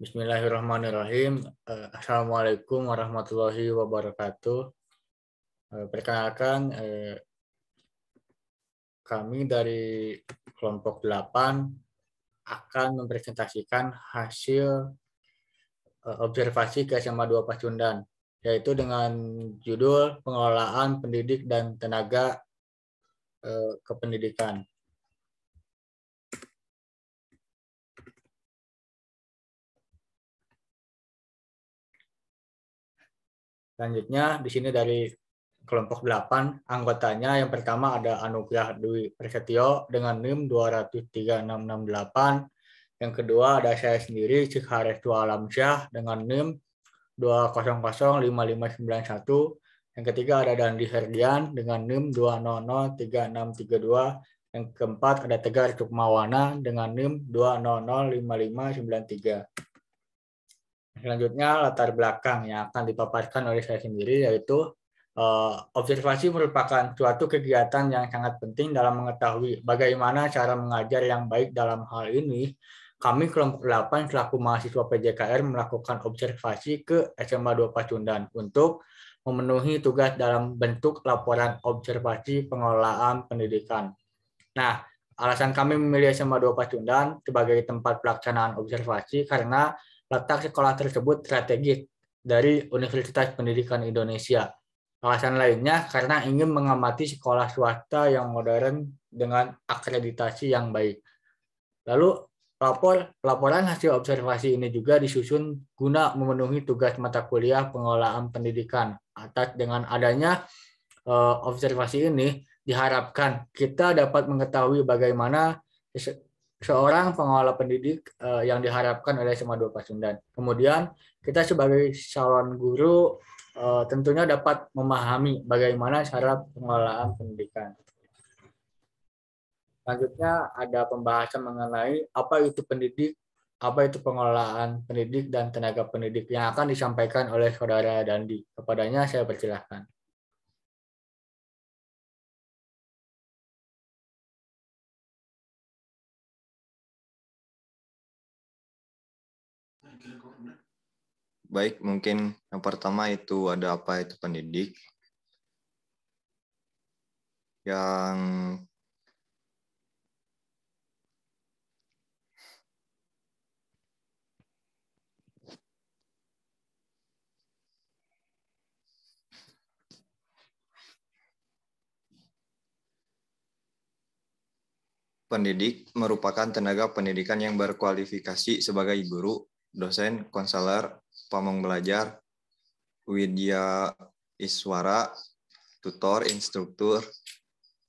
Bismillahirrahmanirrahim. Assalamualaikum warahmatullahi wabarakatuh. Perkenalkan, kami dari kelompok 8 akan mempresentasikan hasil observasi ke SMA 2 Pasundan, yaitu dengan judul Pengelolaan Pendidik dan Tenaga Kependidikan. Selanjutnya, di sini dari kelompok 8, anggotanya yang pertama ada Anugrah Dwi Prasetyo dengan NIM 203.668. Yang kedua ada saya sendiri, Cikharestu Alamsyah dengan NIM 2005591. Yang ketiga ada Dandi Herdian dengan NIM 2003632. Yang keempat ada Tegar Sukmawana dengan NIM 2005593. Selanjutnya latar belakang yang akan dipaparkan oleh saya sendiri, yaitu observasi merupakan suatu kegiatan yang sangat penting dalam mengetahui bagaimana cara mengajar yang baik. Dalam hal ini, kami kelompok 8 selaku mahasiswa PJKR melakukan observasi ke SMA 2 Pasundan untuk memenuhi tugas dalam bentuk laporan observasi pengelolaan pendidikan. Nah, alasan kami memilih SMA 2 Pasundan sebagai tempat pelaksanaan observasi karena letak sekolah tersebut strategis dari Universitas Pendidikan Indonesia. Alasan lainnya karena ingin mengamati sekolah swasta yang modern dengan akreditasi yang baik. Lalu laporan hasil observasi ini juga disusun guna memenuhi tugas mata kuliah pengelolaan pendidikan. Atas dengan adanya observasi ini diharapkan kita dapat mengetahui bagaimana seorang pengelola pendidik yang diharapkan oleh SMA 2 Pasundan. Kemudian kita sebagai calon guru tentunya dapat memahami bagaimana cara pengelolaan pendidikan. Selanjutnya ada pembahasan mengenai apa itu pendidik, apa itu pengelolaan pendidik dan tenaga pendidik yang akan disampaikan oleh Saudara Dandi. Kepadanya saya persilahkan. Baik, mungkin yang pertama itu ada apa itu pendidik. Yang pendidik merupakan tenaga pendidikan yang berkualifikasi sebagai guru, dosen, konselor, pamong belajar, widya iswara, tutor, instruktur,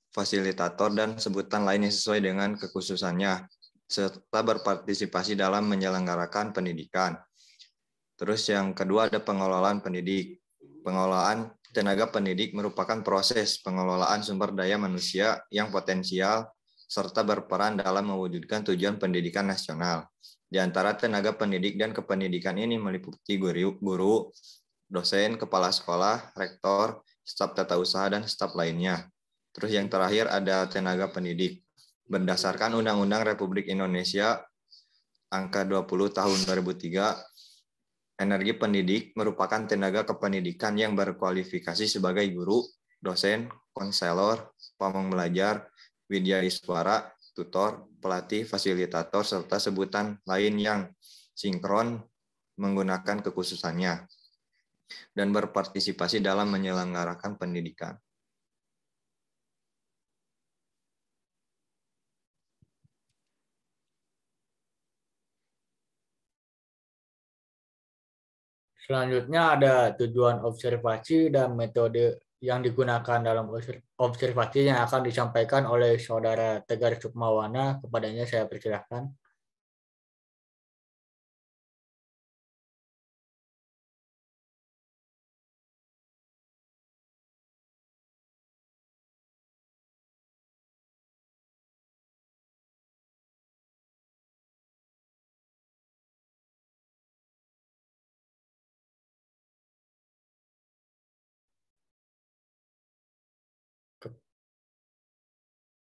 fasilitator, dan sebutan lain yang sesuai dengan kekhususannya, serta berpartisipasi dalam menyelenggarakan pendidikan. Terus yang kedua ada pengelolaan pendidik. Pengelolaan tenaga pendidik merupakan proses pengelolaan sumber daya manusia yang potensial serta berperan dalam mewujudkan tujuan pendidikan nasional. Di antara tenaga pendidik dan kependidikan ini meliputi guru, dosen, kepala sekolah, rektor, staf tata usaha, dan staf lainnya. Terus yang terakhir ada tenaga pendidik. Berdasarkan Undang-Undang Republik Indonesia Angka 20 Tahun 2003, energi pendidik merupakan tenaga kependidikan yang berkualifikasi sebagai guru, dosen, konselor, pamong belajar, widya iswara, tutor, pelatih, fasilitator, serta sebutan lain yang sinkron menggunakan kekhususannya dan berpartisipasi dalam menyelenggarakan pendidikan. Selanjutnya ada tujuan observasi dan metode yang digunakan dalam observasi yang akan disampaikan oleh Saudara Tegar Sukmawana. Kepadanya saya persilahkan.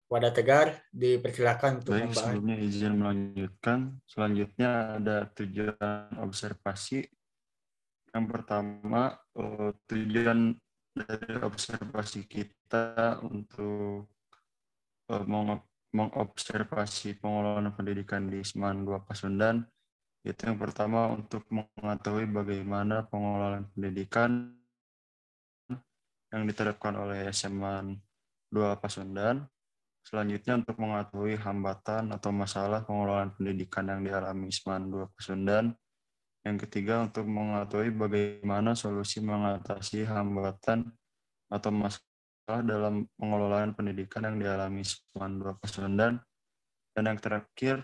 Wadah Tegar, dipersilakan untuk Baik, membahas. sebelumnya izin melanjutkan. Selanjutnya ada tujuan observasi. Yang pertama, tujuan dari observasi kita untuk mengobservasi pengelolaan pendidikan di Seman 2 Pasundan. Itu yang pertama untuk mengetahui bagaimana pengelolaan pendidikan yang diterapkan oleh SMA 2 Pasundan. Selanjutnya untuk mengetahui hambatan atau masalah pengelolaan pendidikan yang dialami SMA 2 Pasundan. Yang ketiga untuk mengetahui bagaimana solusi mengatasi hambatan atau masalah dalam pengelolaan pendidikan yang dialami SMA 2 Pasundan. Dan yang terakhir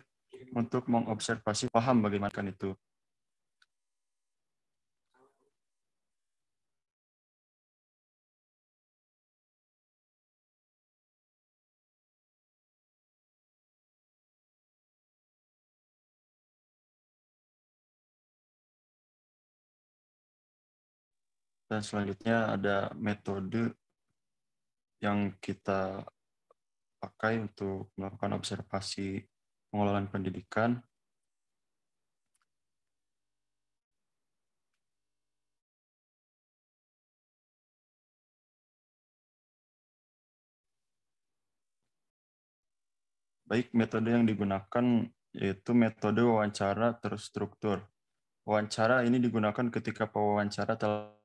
untuk mengobservasi paham bagaimana itu. Dan selanjutnya ada metode yang kita pakai untuk melakukan observasi pengelolaan pendidikan. Baik, metode yang digunakan yaitu metode wawancara terstruktur. Wawancara ini digunakan ketika pewawancara telah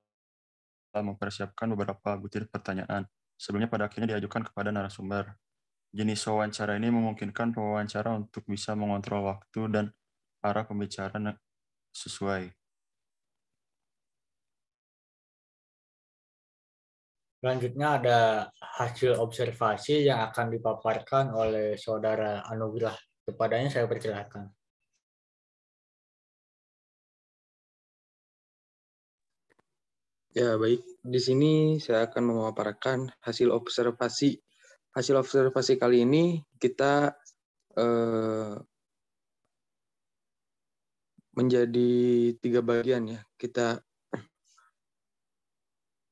mempersiapkan beberapa butir pertanyaan. Sebelumnya pada akhirnya diajukan kepada narasumber. Jenis wawancara ini memungkinkan pewawancara untuk bisa mengontrol waktu dan arah pembicaraan sesuai. Selanjutnya ada hasil observasi yang akan dipaparkan oleh Saudara Anugrah. Kepadanya saya persilakan. Ya, baik. Di sini saya akan memaparkan hasil observasi. Hasil observasi kali ini kita menjadi 3 bagian ya. Kita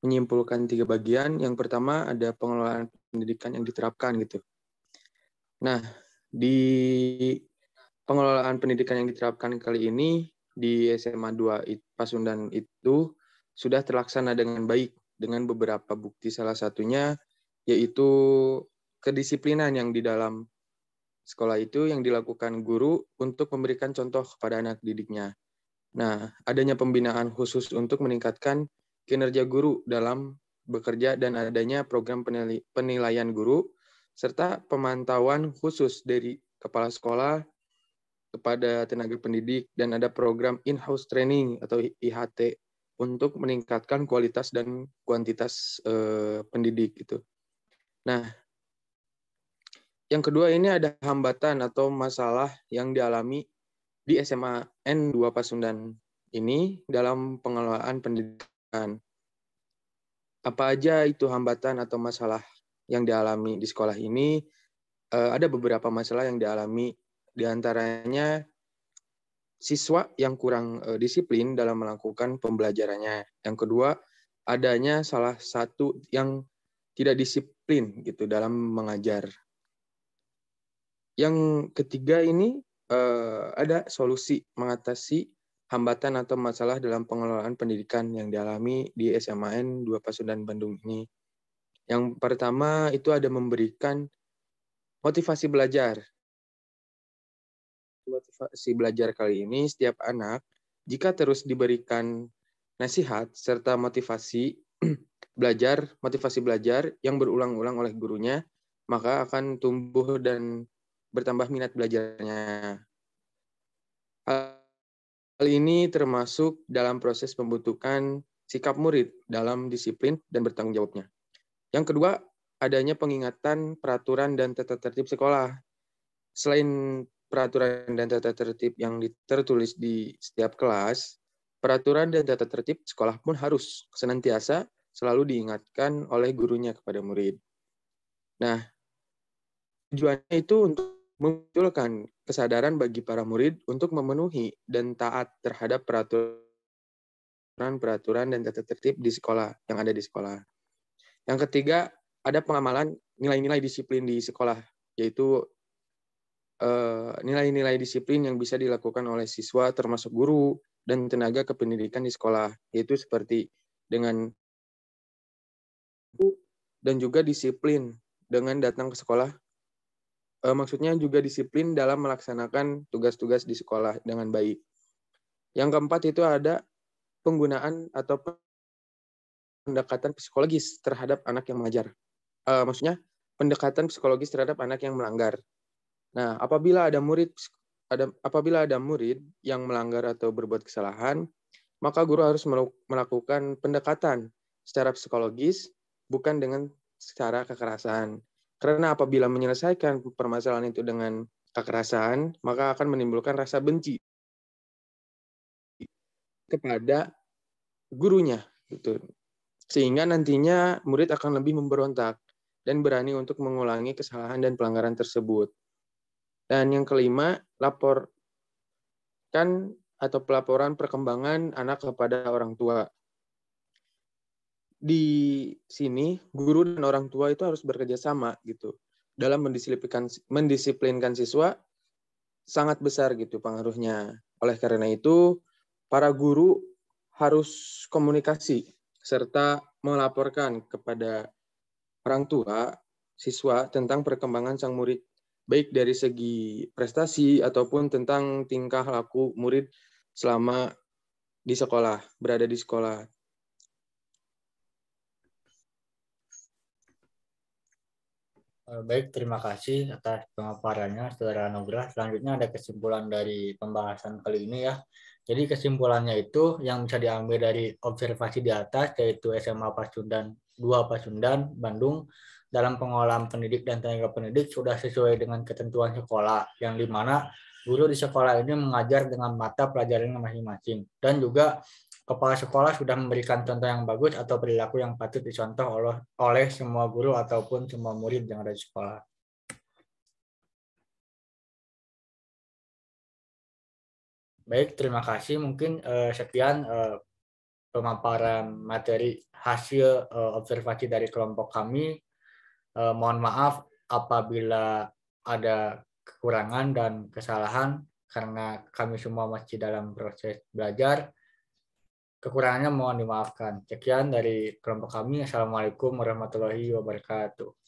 menyimpulkan 3 bagian. Yang pertama ada pengelolaan pendidikan yang diterapkan gitu. Nah, di pengelolaan pendidikan yang diterapkan kali ini di SMA 2 Pasundan itu sudah terlaksana dengan baik dengan beberapa bukti, salah satunya yaitu kedisiplinan yang di dalam sekolah itu yang dilakukan guru untuk memberikan contoh kepada anak didiknya. Nah, adanya pembinaan khusus untuk meningkatkan kinerja guru dalam bekerja dan adanya program penilaian guru serta pemantauan khusus dari kepala sekolah kepada tenaga pendidik dan ada program in-house training atau IHT untuk meningkatkan kualitas dan kuantitas pendidik gitu. Nah, yang kedua ini ada hambatan atau masalah yang dialami di SMA N 2 Pasundan ini dalam pengelolaan pendidikan. Apa aja itu hambatan atau masalah yang dialami di sekolah ini? Ada beberapa masalah yang dialami, diantaranya siswa yang kurang disiplin dalam melakukan pembelajarannya. Yang kedua, adanya salah satu yang tidak disiplin gitu dalam mengajar. Yang ketiga ini ada solusi mengatasi hambatan atau masalah dalam pengelolaan pendidikan yang dialami di SMAN 2 Pasundan Bandung ini. Yang pertama itu ada memberikan motivasi belajar. Motivasi belajar kali ini setiap anak jika terus diberikan nasihat serta motivasi belajar yang berulang-ulang oleh gurunya, maka akan tumbuh dan bertambah minat belajarnya. Hal ini termasuk dalam proses pembentukan sikap murid dalam disiplin dan bertanggung jawabnya. Yang kedua, adanya pengingatan peraturan dan tata tertib sekolah. Selain peraturan dan tata tertib yang tertulis di setiap kelas, peraturan dan tata tertib sekolah pun harus senantiasa selalu diingatkan oleh gurunya kepada murid. Nah, tujuannya itu untuk memunculkan kesadaran bagi para murid untuk memenuhi dan taat terhadap peraturan dan tata tertib di sekolah yang ada di sekolah. Yang ketiga, ada pengamalan nilai-nilai disiplin di sekolah. yaitu nilai-nilai disiplin yang bisa dilakukan oleh siswa termasuk guru dan tenaga kependidikan di sekolah, yaitu seperti dengan dan juga disiplin dengan datang ke sekolah. Maksudnya juga disiplin dalam melaksanakan tugas-tugas di sekolah dengan baik. Yang keempat itu ada penggunaan atau pendekatan psikologis terhadap anak yang mengajar. Maksudnya pendekatan psikologis terhadap anak yang melanggar. Nah, apabila ada murid yang melanggar atau berbuat kesalahan, maka guru harus melakukan pendekatan secara psikologis, bukan dengan secara kekerasan. Karena apabila menyelesaikan permasalahan itu dengan kekerasan, maka akan menimbulkan rasa benci kepada gurunya, gitu. Sehingga nantinya murid akan lebih memberontak dan berani untuk mengulangi kesalahan dan pelanggaran tersebut. Dan yang kelima, pelaporan perkembangan anak kepada orang tua. Di sini guru dan orang tua itu harus bekerja sama gitu dalam mendisiplinkan siswa, sangat besar gitu pengaruhnya. Oleh karena itu, para guru harus komunikasi serta melaporkan kepada orang tua siswa tentang perkembangan sang murid, baik dari segi prestasi ataupun tentang tingkah laku murid selama di sekolah, berada di sekolah. Baik, terima kasih atas pemaparannya, Saudara Nugrah. Selanjutnya ada kesimpulan dari pembahasan kali ini ya. Jadi kesimpulannya itu yang bisa diambil dari observasi di atas, yaitu SMA Pasundan 2 Pasundan, Bandung, dalam pengolahan pendidik dan tenaga pendidik sudah sesuai dengan ketentuan sekolah, yang dimana guru di sekolah ini mengajar dengan mata pelajaran masing-masing. Dan juga kepala sekolah sudah memberikan contoh yang bagus atau perilaku yang patut dicontoh oleh semua guru ataupun semua murid yang ada di sekolah. Baik, terima kasih. Mungkin sekian pemaparan materi hasil observasi dari kelompok kami. Mohon maaf apabila ada kekurangan dan kesalahan karena kami semua masih dalam proses belajar. Kekurangannya mohon dimaafkan. Sekian dari kelompok kami. Assalamualaikum warahmatullahi wabarakatuh.